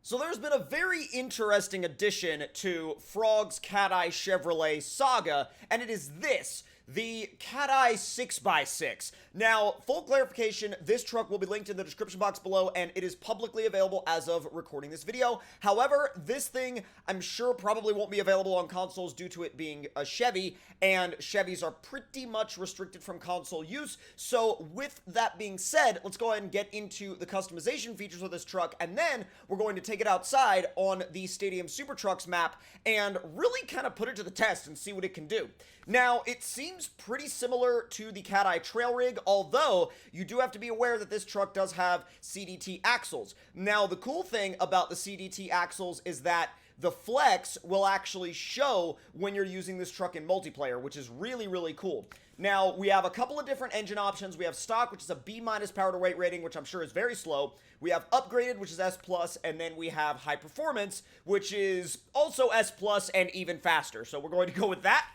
So there's been a very interesting addition to Frog's CATEYE Chevrolet saga, and it is this, the CATEYE 6x6. Now, full clarification, this truck will be linked in the description box below, and it is publicly available as of recording this video. However, this thing, I'm sure, probably won't be available on consoles due to it being a Chevy, and Chevys are pretty much restricted from console use. So with that being said, let's go ahead and get into the customization features of this truck, and then we're going to take it outside on the Stadium Super Trucks map and really kind of put it to the test and see what it can do. Now, it seems pretty similar to the CATEYE Trail Rig, although you do have to be aware that this truck does have CDT axles. Now, the cool thing about the CDT axles is that the flex will actually show when you're using this truck in multiplayer, which is really, really cool. Now, we have a couple of different engine options. We have stock, which is a B- power to weight rating, which I'm sure is very slow. We have upgraded, which is S+, and then we have high performance, which is also S+, and even faster. So we're going to go with that.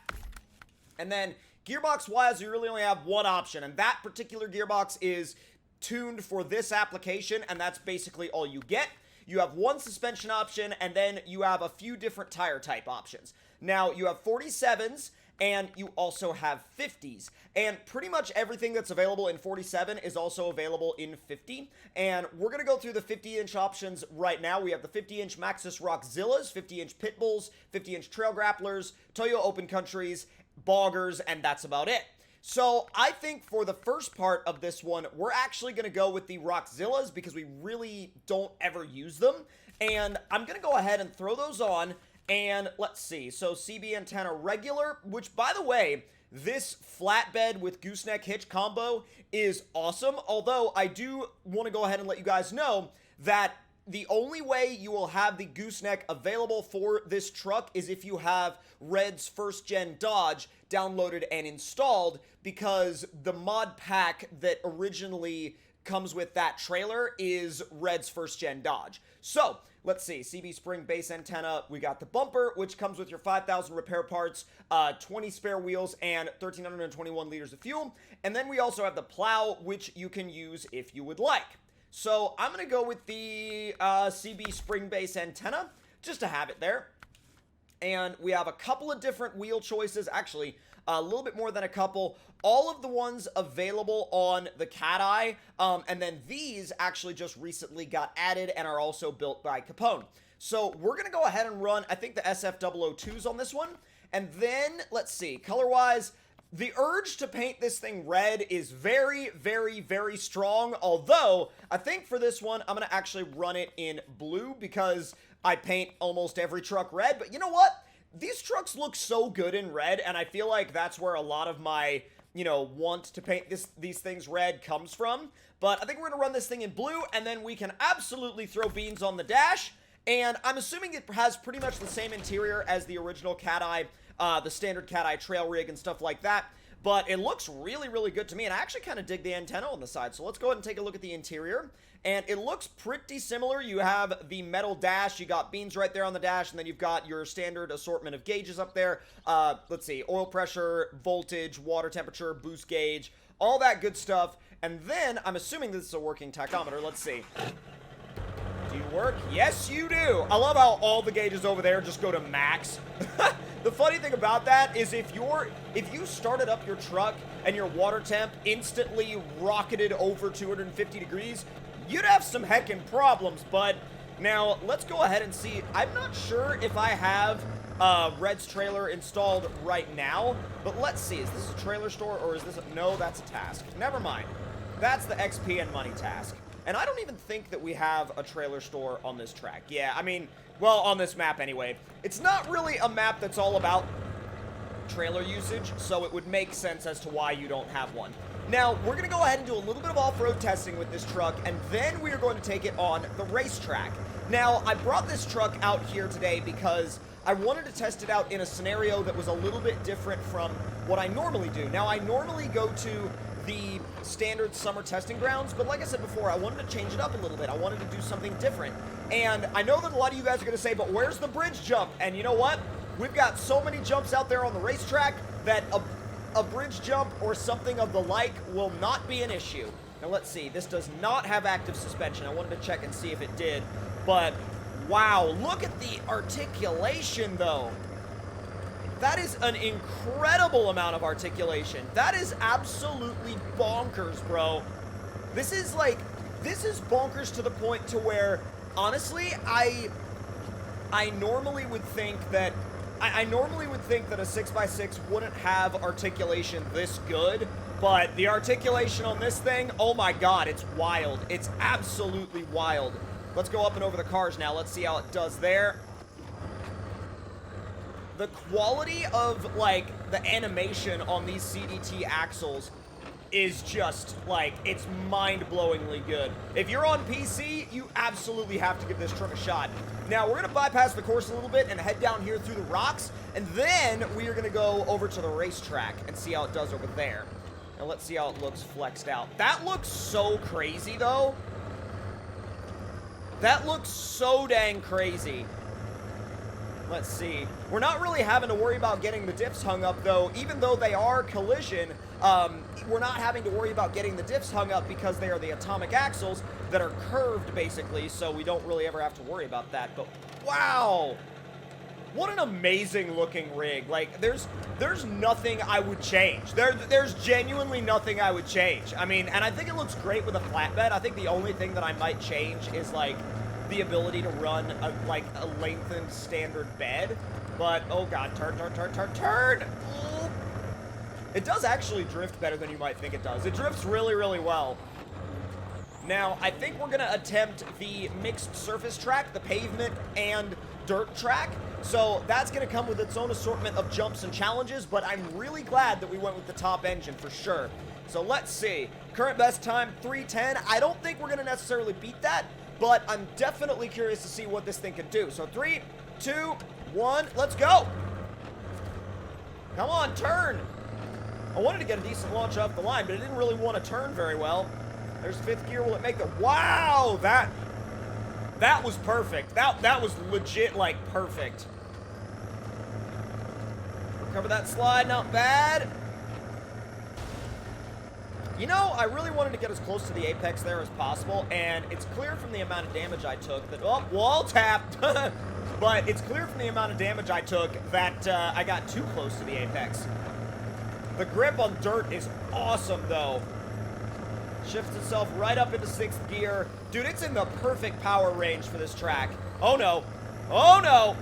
And then gearbox-wise, you really only have one option, and that particular gearbox is tuned for this application, and that's basically all you get. You have one suspension option, and then you have a few different tire type options. Now, you have 47s, and you also have 50s. And pretty much everything that's available in 47 is also available in 50. And we're going to go through the 50-inch options right now. We have the 50-inch Maxxis Rockzillas, 50-inch Pitbulls, 50-inch Trail Grapplers, Toyo Open Countries, Boggers, and that's about it. So I think for the first part of this one, we're actually going to go with the Rockzillas because we really don't ever use them. And I'm going to go ahead and throw those on. And let's see. So CB antenna regular, which by the way, this flatbed with gooseneck hitch combo is awesome. Although I do want to go ahead and let you guys know that the only way you will have the gooseneck available for this truck is if you have Red's first gen Dodge downloaded and installed, because the mod pack that originally comes with that trailer is Red's first gen Dodge. So let's see, CB spring base antenna, we got the bumper, which comes with your 5,000 repair parts, 20 spare wheels, and 1,321 liters of fuel. And then we also have the plow, which you can use if you would like. So I'm going to go with the CB spring base antenna, just to have it there. And we have a couple of different wheel choices, actually a little bit more than a couple. All of the ones available on the CATEYE, and then these actually just recently got added and are also built by Capone. So we're going to go ahead and run, I think, the SF002s on this one. And then, let's see, color-wise, the urge to paint this thing red is very, very, very strong, although I think for this one, I'm going to actually run it in blue because I paint almost every truck red. But you know what? These trucks look so good in red, and I feel like that's where a lot of my, want to paint these things red comes from. But I think we're going to run this thing in blue, and then we can absolutely throw beans on the dash. And I'm assuming it has pretty much the same interior as the original CATEYE, the standard CATEYE trail rig and stuff like that. But it looks really, really good to me, and I actually kind of dig the antenna on the side. So let's go ahead and take a look at the interior. And it looks pretty similar. You have the metal dash, you got beans right there on the dash, and then you've got your standard assortment of gauges up there. Let's see, oil pressure, voltage, water temperature, boost gauge, all that good stuff. And then, I'm assuming this is a working tachometer. Let's see. Do you work? Yes, you do. I love how all the gauges over there just go to max. The funny thing about that is if you started up your truck and your water temp instantly rocketed over 250 degrees, you'd have some heckin' problems. But now let's go ahead and see. I'm not sure if I have Red's trailer installed right now, but let's see. Is this a trailer store or is this no, that's a task. Never mind. That's the XP and money task. And I don't even think that we have a trailer store on this track. Yeah, I mean, well, on this map anyway. It's not really a map that's all about trailer usage, so it would make sense as to why you don't have one. Now, we're going to go ahead and do a little bit of off-road testing with this truck, and then we are going to take it on the racetrack. Now, I brought this truck out here today because I wanted to test it out in a scenario that was a little bit different from what I normally do. Now, I normally go to the standard summer testing grounds, but like I said before, I wanted to change it up a little bit. I wanted to do something different. And I know that a lot of you guys are going to say, but where's the bridge jump? And you know what? We've got so many jumps out there on the racetrack that a bridge jump or something of the like will not be an issue. Now let's see, this does not have active suspension. I wanted to check and see if it did, but Wow, look at the articulation, though. That is an incredible amount of articulation. That is absolutely bonkers, bro. This is bonkers to the point to where, honestly, I normally would think that a 6x6 wouldn't have articulation this good, but the articulation on this thing, oh my god, it's wild. It's absolutely wild. Let's go up and over the cars now. Let's see how it does there. The quality of, like, the animation on these CDT axles is just, like, it's mind-blowingly good. If you're on PC, you absolutely have to give this truck a shot. Now, we're going to bypass the course a little bit and head down here through the rocks, and then we are going to go over to the racetrack and see how it does over there. And let's see how it looks flexed out. That looks so crazy, though. That looks so dang crazy. Let's see. We're not really having to worry about getting the diffs hung up, though. Even though they are collision, we're not having to worry about getting the diffs hung up because they are the atomic axles that are curved, basically, so we don't really ever have to worry about that. But, wow! What an amazing-looking rig. Like, there's nothing I would change. There's genuinely nothing I would change. I mean, and I think it looks great with a flatbed. I think the only thing that I might change is, like, the ability to run a lengthened standard bed. But, oh god, turn! Ooh. It does actually drift better than you might think it does. It drifts really, really well. Now, I think we're going to attempt the mixed surface track, the pavement and dirt track. So that's going to come with its own assortment of jumps and challenges, but I'm really glad that we went with the top engine for sure. So let's see. Current best time, 3:10. I don't think we're going to necessarily beat that, but I'm definitely curious to see what this thing can do. So 3, 2, 1, let's go. Come on, turn. I wanted to get a decent launch off the line, but it didn't really want to turn very well. There's fifth gear. Will it make the... Wow, that was perfect. That was legit, like, perfect. Recover that slide, not bad. You know, I really wanted to get as close to the apex there as possible, and it's clear from the amount of damage I took that... Oh, wall tapped! But it's clear from the amount of damage I took that I got too close to the apex. The grip on dirt is awesome, though. Shifts itself right up into 6th gear. Dude, it's in the perfect power range for this track. Oh, no. Oh, no.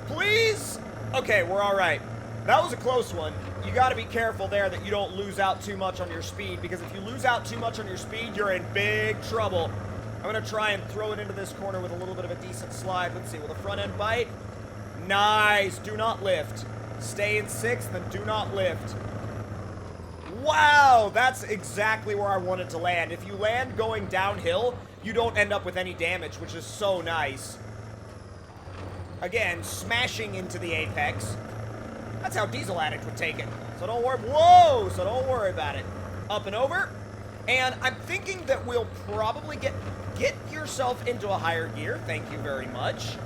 Please? Okay, we're all right. That was a close one. You got to be careful there that you don't lose out too much on your speed, because if you lose out too much on your speed, you're in big trouble. I'm going to try and throw it into this corner with a little bit of a decent slide. Let's see, will the front end bite? Nice. Do not lift. Stay in 6th and do not lift. Wow, that's exactly where I wanted to land. If you land going downhill, you don't end up with any damage, which is so nice. Again, smashing into the apex. That's how Diesel Addict would take it. So don't worry. Whoa! So don't worry about it. Up and over. And I'm thinking that we'll probably get yourself into a higher gear. Thank you very much.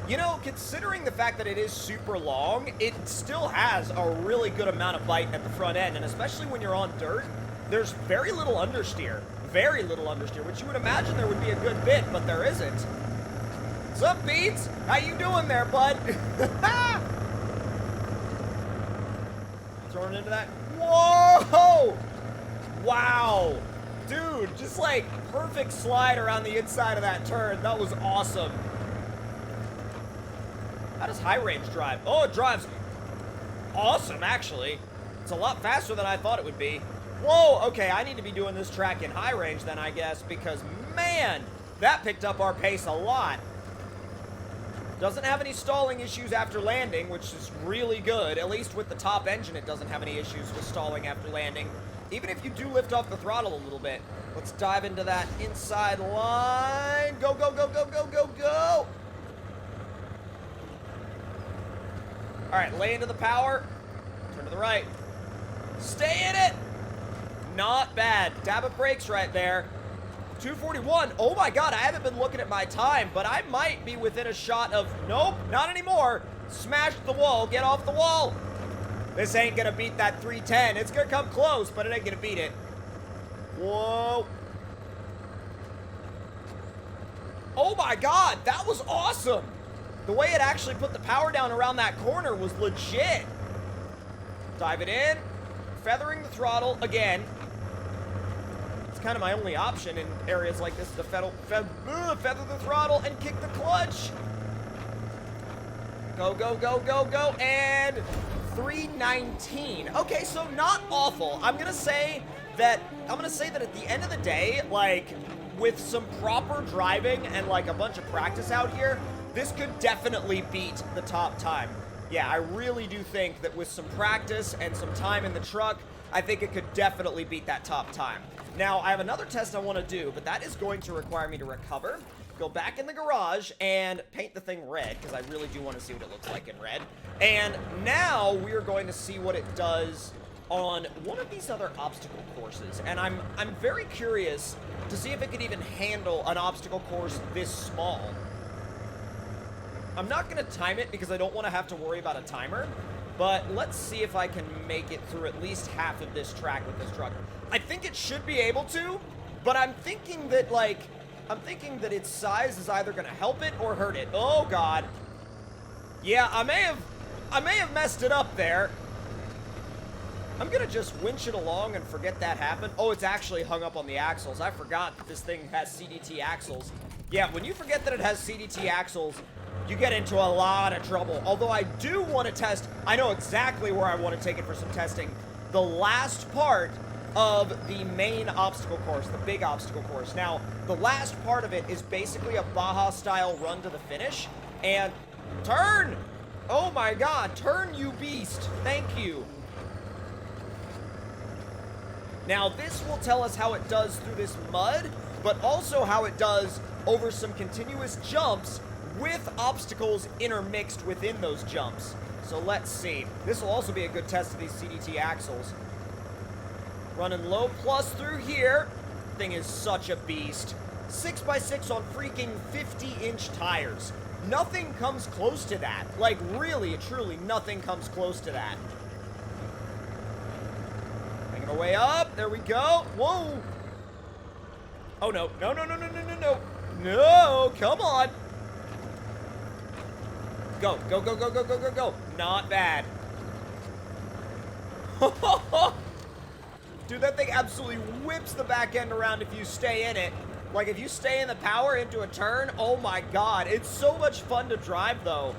You know, considering the fact that it is super long, it still has a really good amount of bite at the front end, and especially when you're on dirt, there's very little understeer. Very little understeer, which you would imagine there would be a good bit, but there isn't. What's up, Beats? How you doing there, bud? Throwing into that. Whoa! Wow. Dude, just like perfect slide around the inside of that turn. That was awesome. How does high range drive? Oh, it drives awesome, actually. It's a lot faster than I thought it would be. Whoa, okay, I need to be doing this track in high range then, I guess, because, man, that picked up our pace a lot. Doesn't have any stalling issues after landing, which is really good. At least with the top engine, it doesn't have any issues with stalling after landing. Even if you do lift off the throttle a little bit. Let's dive into that inside line. Go, go, go, go, go, go, go. All right, lay into the power. Turn to the right. Stay in it. Not bad. Dab of brakes right there. 241. Oh my god, I haven't been looking at my time, but I might be within a shot of... Nope, not anymore. Smashed the wall. Get off the wall. This ain't gonna beat that 310. It's gonna come close, but it ain't gonna beat it. Whoa. Oh my god, that was awesome! The way it actually put the power down around that corner was legit. Dive it in. Feathering the throttle again. It's kind of my only option in areas like this, to feather the throttle and kick the clutch. Go, go, go, go, go, and 319. Okay, so not awful. I'm gonna say that at the end of the day, like, with some proper driving and like a bunch of practice out here, this could definitely beat the top time. Yeah, I really do think that with some practice and some time in the truck, I think it could definitely beat that top time. Now, I have another test I want to do, but that is going to require me to recover, go back in the garage, and paint the thing red, because I really do want to see what it looks like in red. And now we are going to see what it does on one of these other obstacle courses. And I'm very curious to see if it could even handle an obstacle course this small. I'm not going to time it because I don't want to have to worry about a timer. But let's see if I can make it through at least half of this track with this truck. I think it should be able to, but I'm thinking that, like, its size is either gonna help it or hurt it. Oh god. Yeah, I may have messed it up there. I'm gonna just winch it along and forget that happened. Oh, it's actually hung up on the axles. I forgot that this thing has CDT axles. Yeah, when you forget that it has CDT axles, you get into a lot of trouble. Although I do want to test, I know exactly where I want to take it for some testing. The last part of the main obstacle course, the big obstacle course. Now, the last part of it is basically a Baja-style run to the finish. And turn! Oh my god, turn, you beast. Thank you. Now, this will tell us how it does through this mud, but also how it does over some continuous jumps with obstacles intermixed within those jumps. So let's see. This will also be a good test of these CDT axles. Running low plus through here. Thing is such a beast. 6x6 on freaking 50-inch tires. Nothing comes close to that. Like, really, truly, nothing comes close to that. Making our way up. There we go. Whoa. Oh, no. No, no, no, no, no, no, no. No, come on. Go, go, go, go, go, go, go, go. Not bad. Dude, that thing absolutely whips the back end around if you stay in it. Like, if you stay in the power into a turn, oh my god. It's so much fun to drive, though.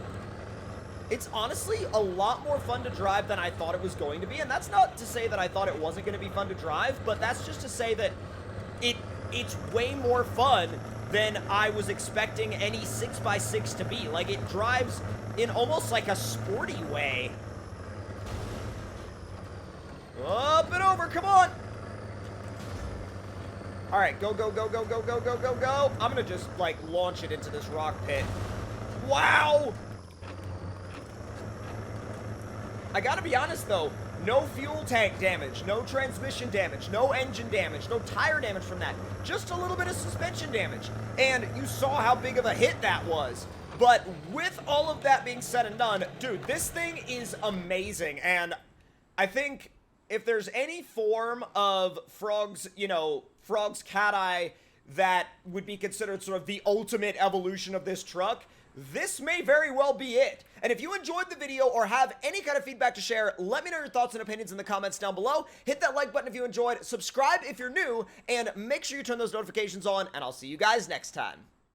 It's honestly a lot more fun to drive than I thought it was going to be. And that's not to say that I thought it wasn't going to be fun to drive, but that's just to say that it's way more fun than I was expecting any 6x6 to be. Like, it drives in almost like a sporty way. Up and over, come on! Alright, go, go, go, go, go, go, go, go, go. I'm gonna just, like, launch it into this rock pit. Wow! I gotta be honest, though. No fuel tank damage, no transmission damage, no engine damage, no tire damage from that. Just a little bit of suspension damage. And you saw how big of a hit that was. But with all of that being said and done, dude, this thing is amazing. And I think if there's any form of Frog's, Frog's CATEYE that would be considered sort of the ultimate evolution of this truck, this may very well be it. And if you enjoyed the video or have any kind of feedback to share, let me know your thoughts and opinions in the comments down below. Hit that like button if you enjoyed, subscribe if you're new, and make sure you turn those notifications on, and I'll see you guys next time.